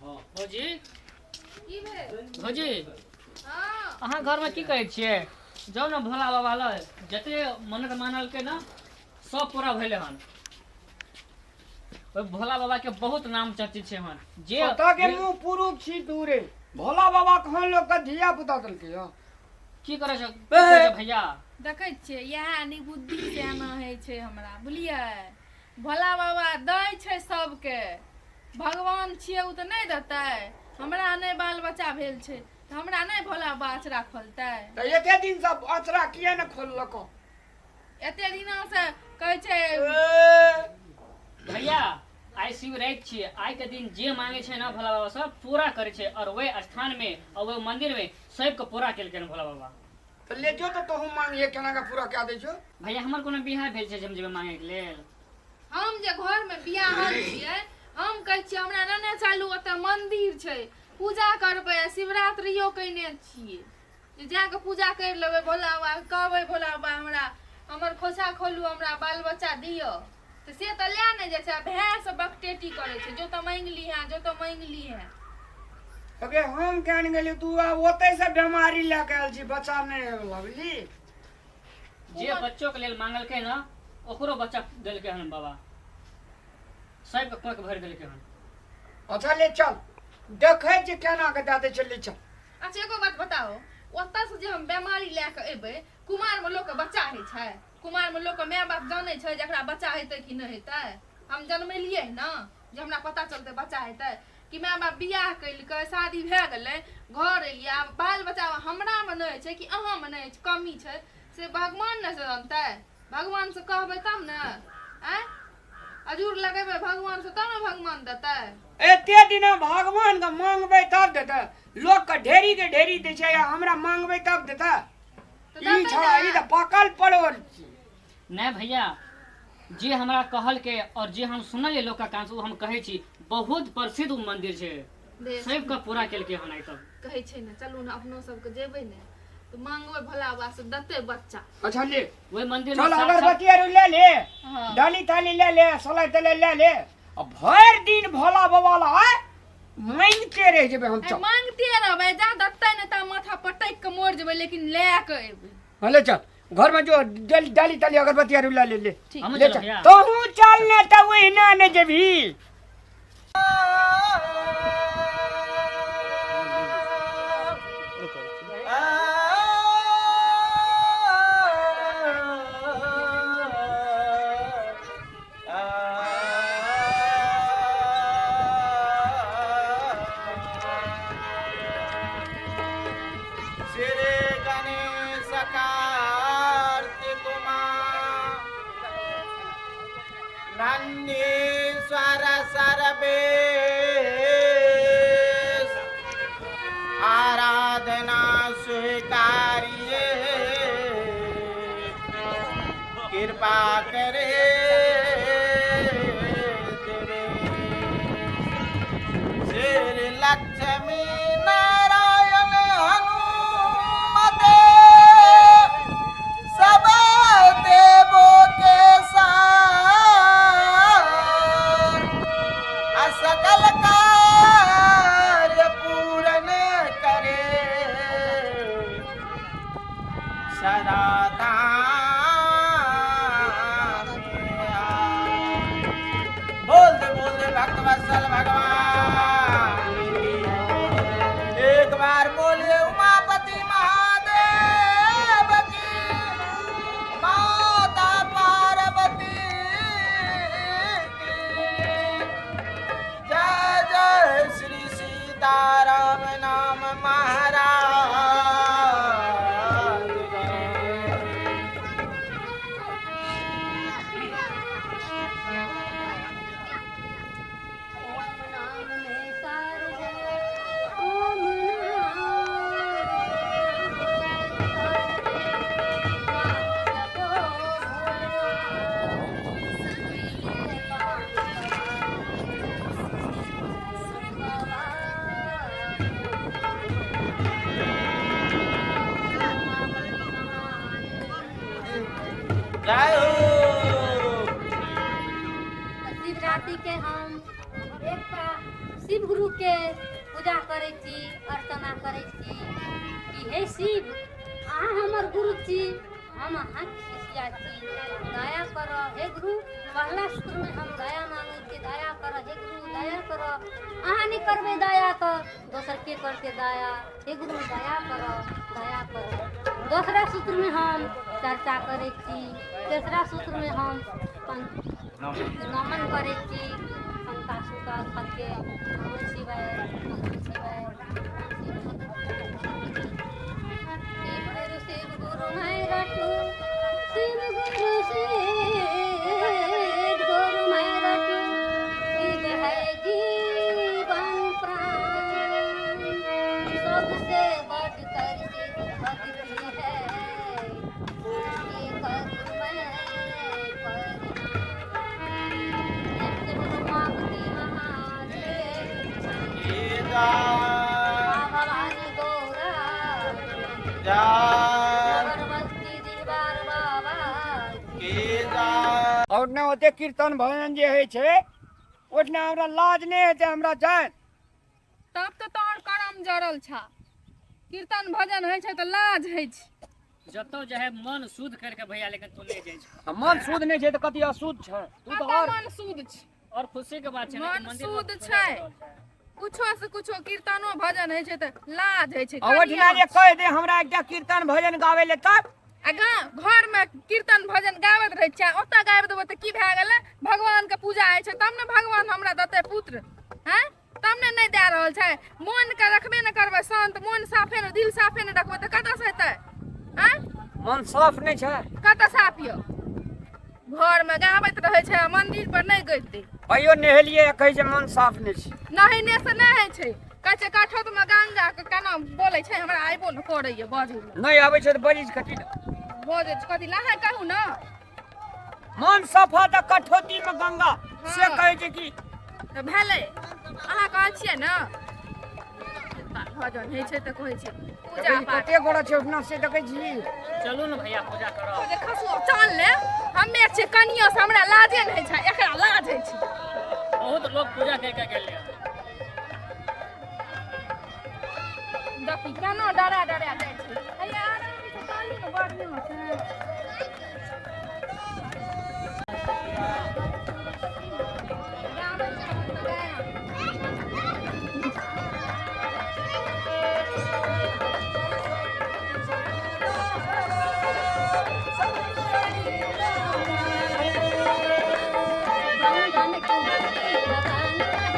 भौजी की भेल? भौजी हाँ अहाँ घर में की कहै छियै जाउ ने भोला बाबा लग जते मन्नत मानल के ना सब पूरा भेले हन ओइ भोला बाबा के बहुत नाम चर्चित छै हन जे पता के मुंह पुरुष छी दूरे भोला बाबा कहाँ लोग का धिया पुता देलकै ह की करे छै भैया देखै छियै इएह निबुद्धि से एना होइ छै हमरा बुझलियै भोला बाबा दै छै सबके भगवान छियै उ तऽ नहि देतै हमरा नहि बाल बच्चा भेल छै तऽ हमरा नहि भोला बाबा अचरा खोलतै त एके दिन से अचरा किया न खोललक एते दिना से कहै छै भैया आइ शिवराति छियै आइ के दिन जे मांगे छै ना भोला बाबा सब पूरा करे छै और वही स्थान में और वही मंदिर में सबके पूरा केलकै भोला बाबा तो ले जो तो तोहू मांगिए केना का पूरा क्या दै छो भैया हमर कोनो बियाह भेल छै जेबे मांगे के लेल हम जे घर में बियाहल छियै हम कहै छियै हमरा नने चालू ओतऽ मंदिर छै पूजा करबै शिवरात्रियो कइने छियै जे जाके पूजा करि लेबै भोला बाबा कहबै भोला बाबा हमरा हमर खोसा खोलू हमरा बाल बच्चा दियौ तऽ से तऽ लए नहि जाइ छै भैया से बकटेटी करै छै जो तऽ मांगि लीहे जो तऽ मांगि लीहे अबे हम कहन गेली तू ओतै से बीमारी लेके आयल छी बच्चा नहीं होला बुझली जे बच्चों के लेल मांगल के ना ओकरो बच्चा देलकै हन बाबा सब के कोक भर देलकै हन अच्छा ले चल देखै छी केना के दे दै छै ले चल अच्छा एगो बात बताओ ओतऽ से जे हम बीमारी लए के एबै कुमार में लोग के बच्चा होइ छै कुमार में लोग के माय बाप जानै छै जे एकरा बच्चा हेतै कि नहि हेतै हम जन्मेलियै ना जे हमरा पता चलतै बच्चा हेतै कि माय बाप बियाह कैलकै शादी भए गेलै घर एलियै आब बाल बच्चा हमरा में नहि छै कि अहाँ में नहि छै कमी छै से भगवान ने जानतै भगवान से कहबै तब ने आँय अजूर लगेबै भगवान से तब ने भगवान देतै एते दिन भगवान के मांगबै तब देतै लोग के ढेरी दै छै हमरा मांगबै तब देतै ई छौड़ा ई त पकल पड़ोल नहीं भैया जे हमरा कहल के और जे हम सुनलिए लोग का कान से हम कहै छी बहुत प्रसिद्ध मंदिर छै सब का पूरा केलकै हन आइ तक कहै छै ने चलू ने अपनो सबके जेबै ने तो मांगबै भोला बाबा से देतै बच्चा अच्छा ले वही मंदिर चल में अगरबत्ती आर ले ले हाँ। डाली ताली ले ले सलाई तेल ले ले अब भर दिन भोला बाबा ला मांगते रह जेबे हम चल मांगते रहबै जा देतै ने ता माथा पटक के मोड़ जेबै लेकिन ले के एबै हले चल घर में जो डाली ताली अगरबत्ती आर ले ले ले हम ले चलो चल भैया तोहू चल ने त वही ना ने जेबी आराधना स्वीकारिए कृपा करे श्री लक्ष्मी नारायण हनुमते सब देवों के साथ सकल कार्य पूर्ण करे सदा बोल दे भक्त वत्सल भगवान एक बार बोले उमापति महादेव की माता पार्वती जय जय श्री सीताराम नाम महाराज जय हो शिवरात्रि के हम एक शिव गुरु गुरु के पूजा करै छी, अर्चना करै छी कि हे शिव अहाँ हमर गुरु छी, हम अहाँके शिष्या छी, दया कर हे गुरु। पहला सूत्र में हम दया मांगे छी, दया कर हे गुरु, दया कर। अहाँ नहीं करबे दया तो दोसर के करते दया, हे गुरु दया कर, दया कर। दूसरा सूत्र में हम चर्चा करे छी, तीसरा सूत्र में हम नमन करे छी, पंखा सूता खके नमः शिवाय, नमः शिवाय। शिव गुरु मैं रटू, शिव गुरु मैं रटू, शिव है जीवन प्राण, सबसे बढ़कर शिव भक्ति है, ये करूं मैं परिणाम। भक्ति महादेव भवानी गौरा अगरबत्ती दीवार बाबा और ना होते कीर्तन भजन जे है छे ओतना हमरा लाज नहीं है हमरा जान। तब तो तोहर करम जरल छा। कीर्तन भजन होइ छै त लाज होइ छै। जतो जे है मन शुद्ध करके भैया, लेकिन तू ले जाय छ। मन शुद्ध नहीं छे त कथि अशुद्ध छे? तू तो कतऽ और मन शुद्ध छै, और खुशी के बात छै ना कि मन मंदिर में शुद्ध पूजा छै। कर रहल छै। कुछो से कुछो कीर्तनो भजन होइ छै त लाज होइ छै। ओठना जे कह दे हमरा एकटा कीर्तन भजन गावे ले तब घर में कीर्तन भजन गाबैत रहे छै, ओतऽ गाबि देबै त की भए गेलै? भगवान के पूजा होइ छै तब ने भगवान हमरा देतै पुत्र, हैं? तब ने नहीं दे रहल छै। मन के रखबे न करबै शांत, मन साफे न, दिल साफे न रखबै त कतऽ से हेतै? हैं? मन साफ नहीं छे। कतऽ साफ यऽ? घर में गाबैत रहे छै, मंदिर पर नहीं गइते। अयो नहेलिए कहे छै मन साफ नहीं छे। नहेने से नहीं होइ छै। कहै छै काठोत में गंगा के केना बोलै छै, हमरा आइबो न करैया बाजू नहीं आबै छै त बजिज कथि बोझ कथी लहाय कहू न। मन सफा त कठौती में गंगा से हाँ। कहे छै कि त भेलै अहाँ कहै छियै न भजन होइ छै त कहै छै पूजा पाठ। कते गोड़ा छै ओठना से देखै छी। चलू न भैया पूजा तो करब। जे खसुआ चल ले, हमे छै कनियो से हमरा लाजे नहीं छै, एकरा लाज होइ छै। बहुत लोग पूजा करके गेले। देखी केना डरा डरा जाइ छै। हैया आराम से चालू न, बढ़ियां छै। गाबै छै त गाया। बंधन की लगाना है।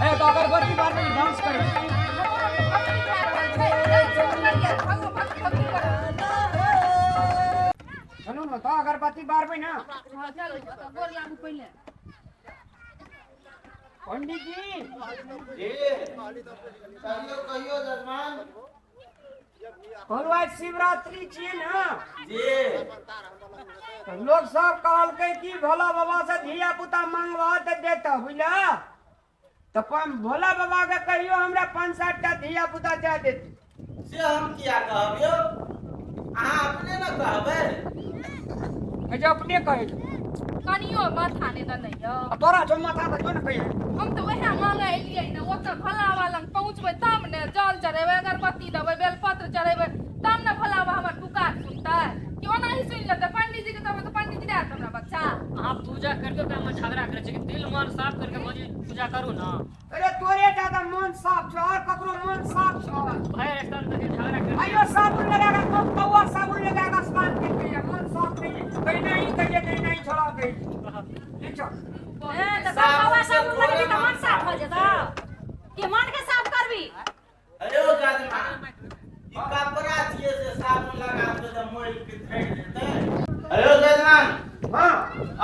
ए तो अगरबत्ती बार में डांस करे। चलो न तो अगरबत्ती बार में ना पंडित जी कहियो जजमान और आज शिवरात्रि छिए ना, जी। तो लोग सब कहलकै कि भोला बाबा से धिया पुता मांगवा त देता बुझला। तो भोला बाबा के कहियो हमरा 5-7 टा धिया पुता दे देते। से हम किया कहबियो? अहाँ अपने न कहबै। जे अपने कहे कनियो माथा नहीं दनै य। तोरा जो माथा त जो न कहे। हम तो वह मांगे एलियै न, ओतऽ भोला बाबा लग पहुँचबै तब ने जल चढ़ेबै, अगरबत्ती देबै, बेलपत्र चढ़ेबै, तब ने भोला बाबा हमर पुकार सुनतै। कि ओना ही सुनि लेतै? पंडित जी के तब तो पंडित जी दे हमरा बच्चा। अहाँ पूजा करके त हम झगड़ा करे छी कि दिल मन साफ करके पूजा करू ना। अरे तोरे ज्यादा मन साफ छ और ककरो मन साफ छ। भाई स्टार तक झगड़ा करे। आइयो साबुन लगाकर तो कौवा साबुन लगाकर स्नान करते हैं, मन साफ नहीं है। कहीं नहीं छोड़ा कहीं ठीक छ। ए त कौवा साबुन लगेबी त मन साफ हो जेतौ। के मन के साफ करबी? अरे ओ जजमान, ई कपड़ा छियै से साबुन लगा के त मोइल के फेंक देतै। अरे ओ जजमान, हां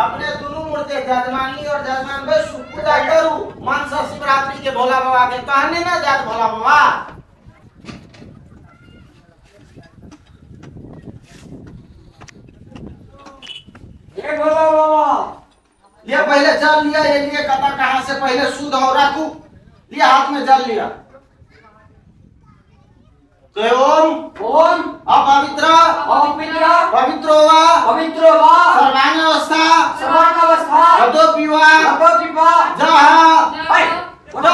अपने दुनू मूर्ति जजमानी और जजमान भाई पूजा करू। मनसा शिवरात्रि के भोला बाबा के कहने ना जात भोला बाबा। ये भोला बाबा ये पहले जल लिया, ये लिए कथा कहाँ से पहले शुद्ध और रखू। लिया हाथ में जल लिया। तो ओम ओम अपवित्र पवित्र पवित्रो वा पवित्र वा सर्वांग अवस्था समान अवस्था अतो पीवा भगवती वा जहाँ हाय जा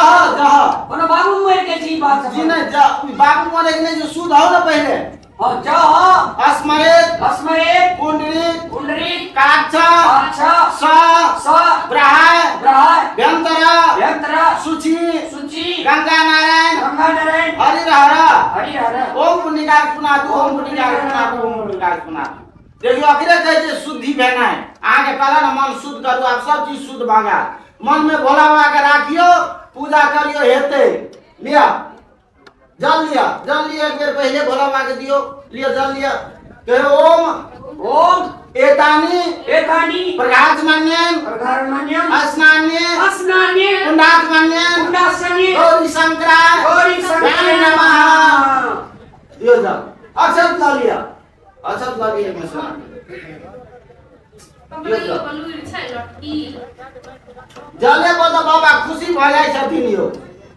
कोनो बाबू मर के छी बात जी नहीं जा बाबू मरे के नहीं जो सूद हो ना पहले हां जा अस्मरेत अस्मरेत पुंडरीक पुंडरीक काक्ष अच्छा स ब्रहाय ब्रहाय व्यंतरा यंत्र सुचि सूची गंगा नारायण गंगा नारायण हरि हर ओम पुण्यकार सुना दू ओम पुण्यकार सुना दू ओम पुण्यकार सुना दू देखियो अखरे कहे जे शुद्धि भेना है आगे कहला ना मन शुद्ध करू आप सब चीज शुद्ध भागा मन में भोला बाबा के राखियो पूजा करियो हेते लिया जल लिया एक बेर पहले भोला बाबा के दियो लिया जल लिया कहे ओम ओम एतानी प्रघातमन्यम स्नान्य कुंडात्मन्यम गौरी शंकरा नमः दियो जा अक्षत ला लिया में सुना जले पर तो बाबा खुशी भ जाय छथिन यो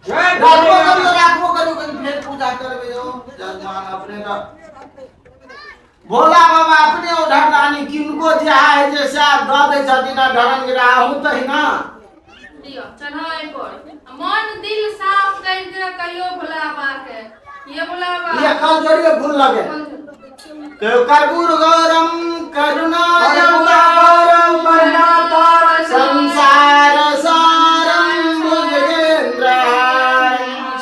राखबो करू फिर पूजा करबे जो जजमान अपने का भोला बाबा अपने उधर दानी किनको जे है जे साथ द दे छथिन धरन गिरा हूं तही ना दियो चढ़ाए पर मन दिल साफ कर के कहियो भोला बाबा के ये भोला बाबा ये कल जोड़िए भूल लगे कर्पूर गौरम करुणावतारम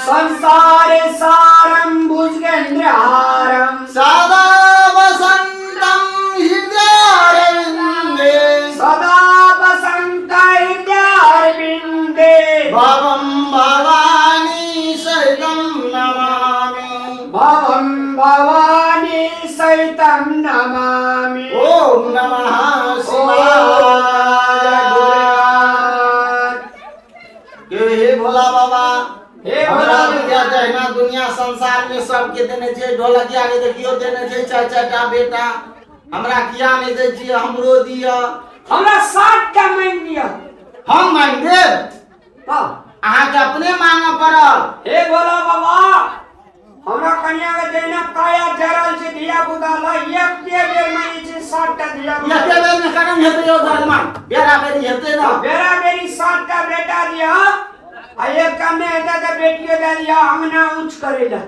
संसार सारम भुजगेंद्रहारम सदा वसंतम हृदयारविंदे भवम भवानी सहितं नमामि ओम नमः शिवाय हे भोला बाबा हे हमरा दिया जहना दुनिया संसार में सबके देने छै ढोलकिया के देखियो देने छै चार चारटा बेटा हमरा किया नहीं दे छी हमरो दिया हमरा 60 टा मांग दिया हम मांग देब अहाँ के अपने मांगे पड़ल हे भोला बाबा हमरा कन्या के देना काया जरल छै धिया पुता ल एक बेर मांगी छै 60 टा धिया पुता एके बेर में कदम हेतै यो धर्मन बेरा बेरी हेतै ना बेरा बेरी 60 टा बेटा दिया आ एक कमे हेतै त बेटियो दे दिया हम ना उच्च करेला